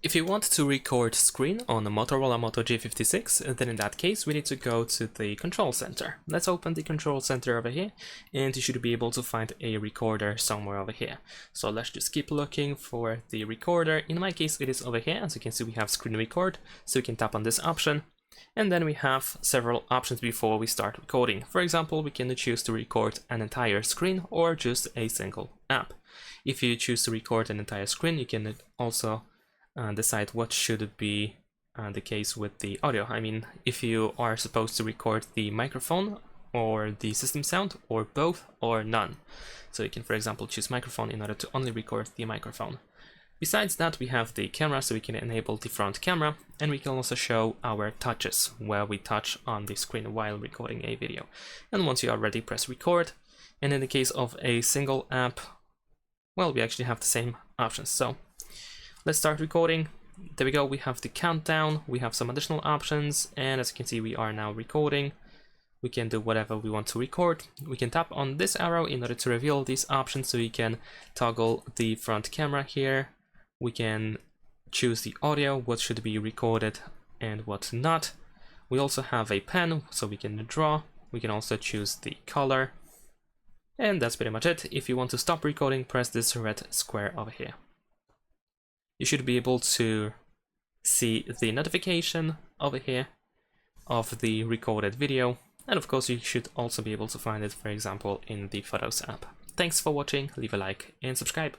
If you want to record screen on a Motorola Moto G56, then in that case we need to go to the control center. Let's open the control center over here, and you should be able to find a recorder somewhere over here. So let's just keep looking for the recorder. In my case it is over here. As you can see, we have screen record, so we can tap on this option. And then we have several options before we start recording. For example, we can choose to record an entire screen or just a single app. If you choose to record an entire screen, you can also decide what should be the case with the audio. I mean, if you are supposed to record the microphone or the system sound, or both, or none. So you can, for example, choose microphone in order to only record the microphone. Besides that, we have the camera, so we can enable the front camera, and we can also show our touches, where we touch on the screen while recording a video. And once you are ready, press record. And in the case of a single app, well, we actually have the same options. So let's start recording. There we go, we have the countdown, we have some additional options, and as you can see, we are now recording. We can do whatever we want to record. We can tap on this arrow in order to reveal these options, so we can toggle the front camera here. We can choose the audio, what should be recorded and what not. We also have a pen, so we can draw. We can also choose the color. And that's pretty much it. If you want to stop recording, press this red square over here. You should be able to see the notification over here of the recorded video. And of course, you should also be able to find it, for example, in the Photos app. Thanks for watching, leave a like and subscribe.